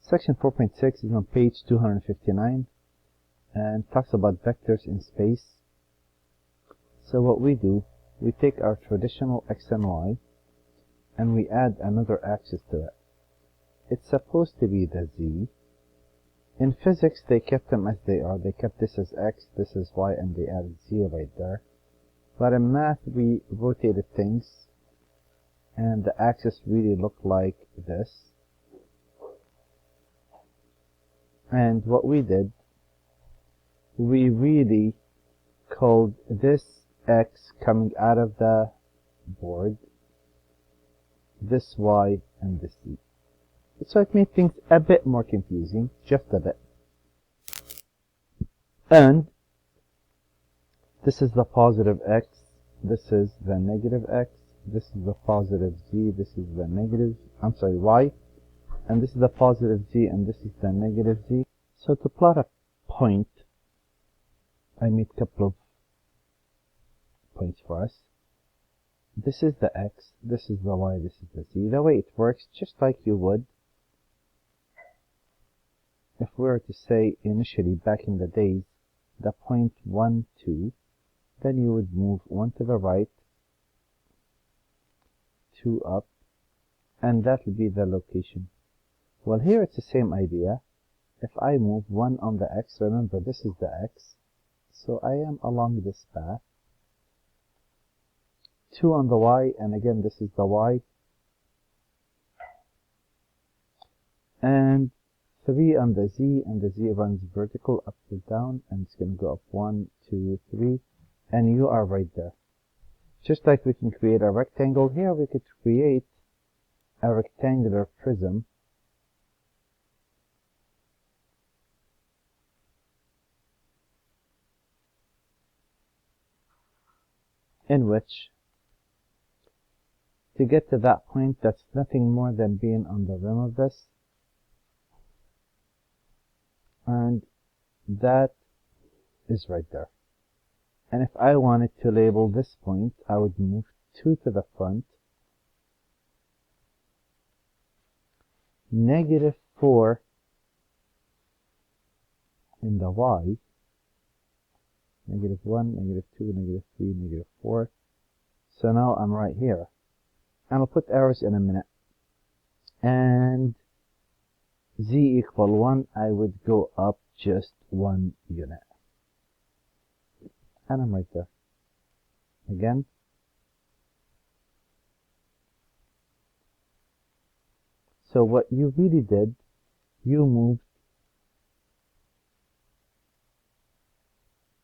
Section 4.6 is on page 259 and talks about vectors in space. So what we do, we take our traditional x and y and we add another axis to it. It's supposed to be the z. In physics, they kept them as they are. They kept this as x, this as y, and they added z right there. But in math, we rotated things, and the axis really looked like this. And what we did, we really called this x coming out of the board, this y, and this z. So it made things a bit more confusing, just a bit. And this is the positive x, this is the negative x, this is the positive z, this is the negative, y, and this is the positive z, and this is the negative z. So to plot a point, I made a couple of points for us. This is the x, this is the y, this is the z. The way it works, just like you would if we were to say initially back in the days, the point 1, 2, then you would move 1 to the right, 2 up, and that will be the location. Well, here it's the same idea. If I move 1 on the x, remember this is the x, so I am along this path. 2 on the y, and again this is the y. And 3 on the z, and the z runs vertical up to down, and it's going to go up 1, 2, 3, and you are right there. Just like we can create a rectangle, here we could create a rectangular prism in which, to get to that point, that's nothing more than being on the rim of this. And that is right there. And if I wanted to label this point, I would move 2 to the front, -4 in the y, -1, -2, -3, -4. So now I'm right here. And I'll put arrows in a minute. And z equal 1, I would go up just 1 unit. And I'm right there. Again. So what you really did, you moved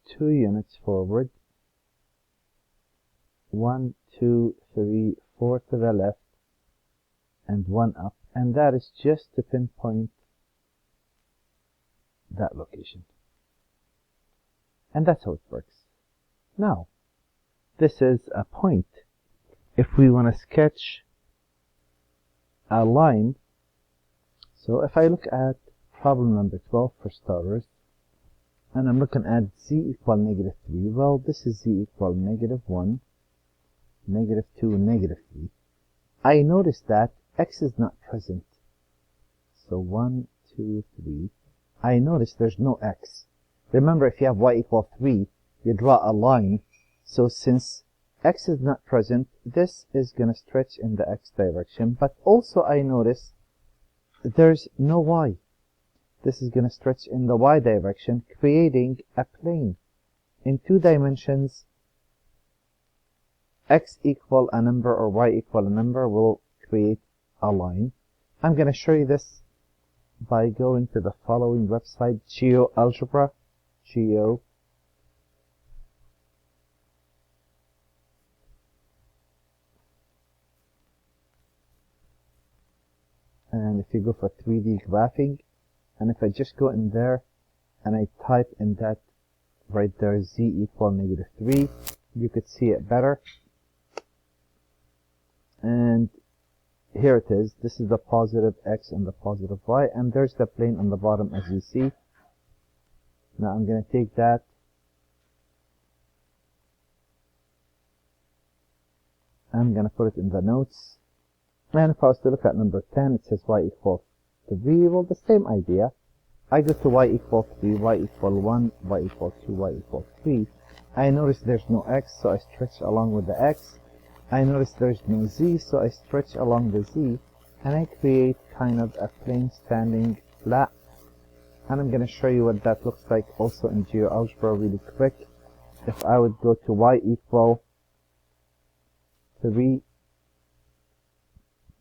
2 units forward. 1, 2, 3, 4 to the left, and 1 up. And that is just to pinpoint that location. And that's how it works. Now, this is a point. If we want to sketch a line, so if I look at problem number 12 for starters, and I'm looking at z equal -3, well, this is z equal -1, -2, -3. I notice that x is not present. So 1, 2, 3. I notice there's no x. Remember, if you have y equal 3, you draw a line. So since x is not present, this is going to stretch in the x direction. But also I notice there's no y. This is going to stretch in the y direction, creating a plane. In 2 dimensions, x equal a number or y equal a number will create a line. I'm going to show you this by going to the following website, GeoAlgebra, Geo. And if you go for 3D graphing, and if I just go in there and I type in that right there, z equal -3, you could see it better. And here it is. This is the positive x and the positive y, and there's the plane on the bottom as you see. Now I'm going to take that I'm going to put it in the notes. And if I was to look at number 10, it says y equals 3. Well, the same idea. I go to y equal 3, y equal 1, y equal 2, y equal 3. I notice there's no x, so I stretch along with the x. I notice there's no z, so I stretch along the z. And I create kind of a plane standing flat. And I'm going to show you what that looks like also in GeoAlgebra really quick. If I would go to y equal 3,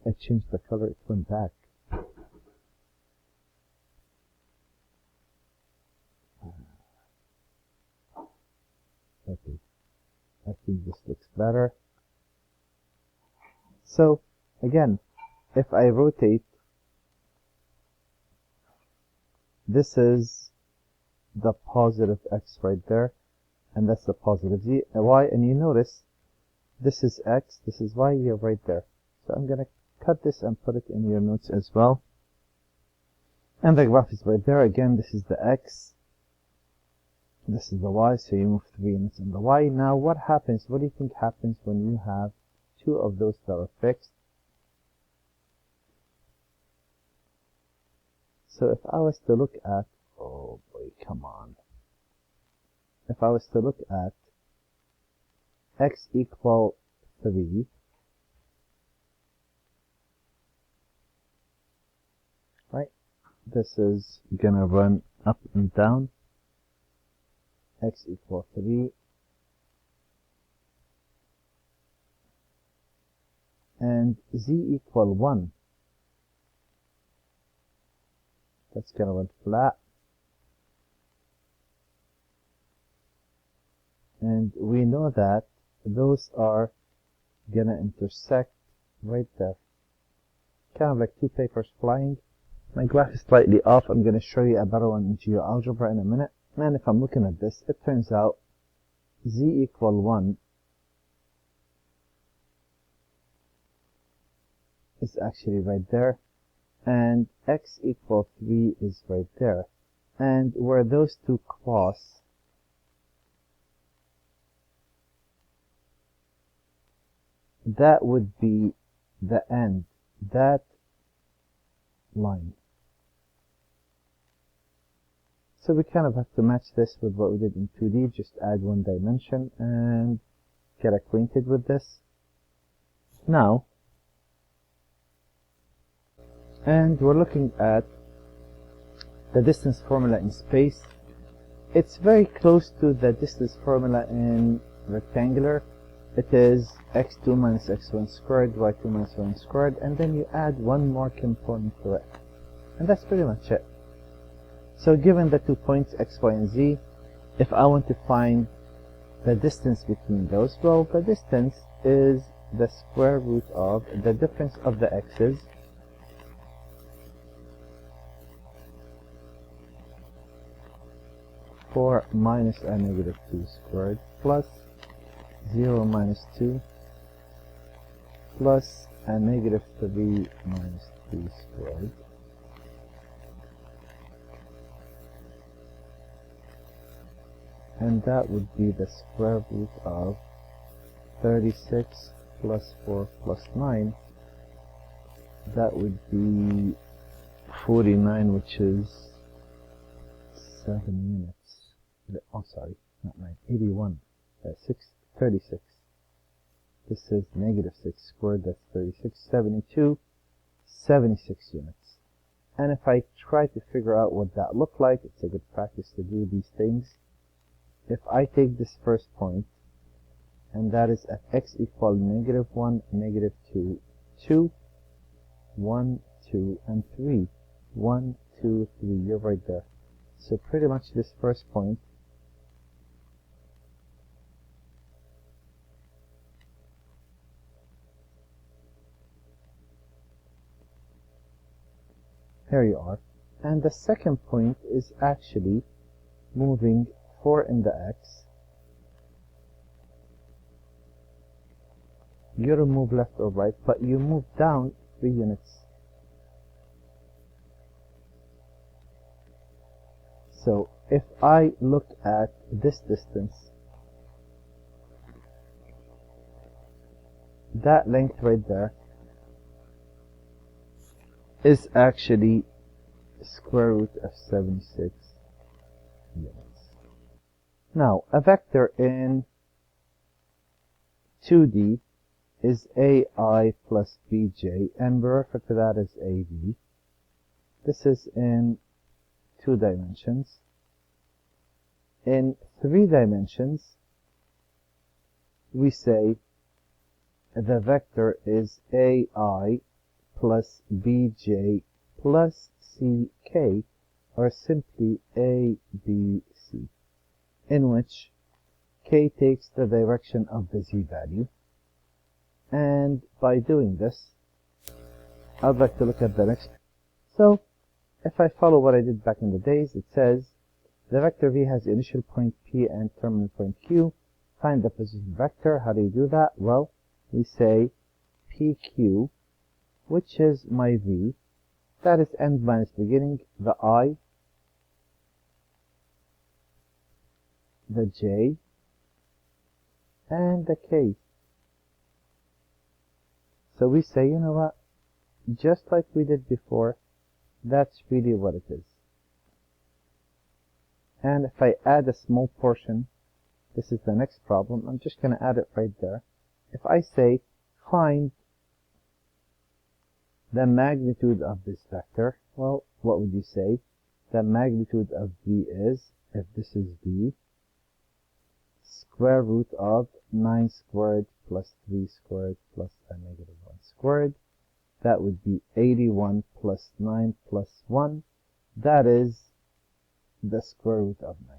I changed the color, it went back. Okay, I think this looks better. So, again, if I rotate, this is the positive x right there, and that's the positive z, y, and you notice this is x, this is y, you're right there. So I'm going to cut this and put it in your notes as well. And the graph is right there. Again, this is the x, this is the y, so you move 3 units in the y. Now what happens, what do you think happens when you have two of those that are fixed? So if I was to look at, oh boy, come on. If I was to look at x equal 3, right? This is gonna run up and down. X equal 3. And z equal 1. That's gonna run flat. And we know that those are gonna intersect right there. Kind of like two papers flying. My graph is slightly off. I'm gonna show you a better one in GeoAlgebra in a minute. And if I'm looking at this, it turns out z equal 1 is actually right there. And x equal 3 is right there. And where those two cross, that would be the end, that line. So we kind of have to match this with what we did in 2D, just add one dimension and get acquainted with this. Now, and we're looking at the distance formula in space. It's very close to the distance formula in rectangular. It is x2 minus x1 squared, y2 minus y1 squared, and then you add one more component to it. And that's pretty much it. So given the 2 points, x, y, and z, if I want to find the distance between those, well, the distance is the square root of the difference of the x's (4 minus a negative 2 squared) plus 0 minus 2 plus a negative 3 minus 3 squared. And that would be the square root of 36 plus 4 plus 9. That would be 49, which is 7 units. Oh, sorry, not 9. 81. 36. This is negative 6 squared, that's 36. 72. 76 units. And if I try to figure out what that looked like, it's a good practice to do these things. If I take this first point, and that is at x equal negative 1, negative 2, 2, 1, 2, and 3. 1, 2, 3, you're right there. So pretty much this first point here you are. And the second point is actually moving 4 in the x. You don't move left or right, but you move down 3 units. So if I look at this distance, that length right there is actually square root of 76 units. Now, a vector in 2D is AI plus BJ, and we refer to that as AB. This is in 2 dimensions. In 3 dimensions, we say the vector is AI plus BJ plus CK, or simply ABC, in which K takes the direction of the Z value. And by doing this, I'd like to look at the next. So, if I follow what I did back in the days, it says the vector V has initial point P and terminal point Q. Find the position vector. How do you do that? Well, we say PQ, which is my V, that is end minus beginning, the I, the J, and the K. So we say, you know what, just like we did before, that's really what it is. And if I add a small portion, this is the next problem, I'm just going to add it right there. If I say, find the magnitude of this vector, well, what would you say? The magnitude of V is, if this is V, square root of 9 squared plus 3 squared plus a negative 1 squared. That would be 81 plus 9 plus 1. That is the square root of 9.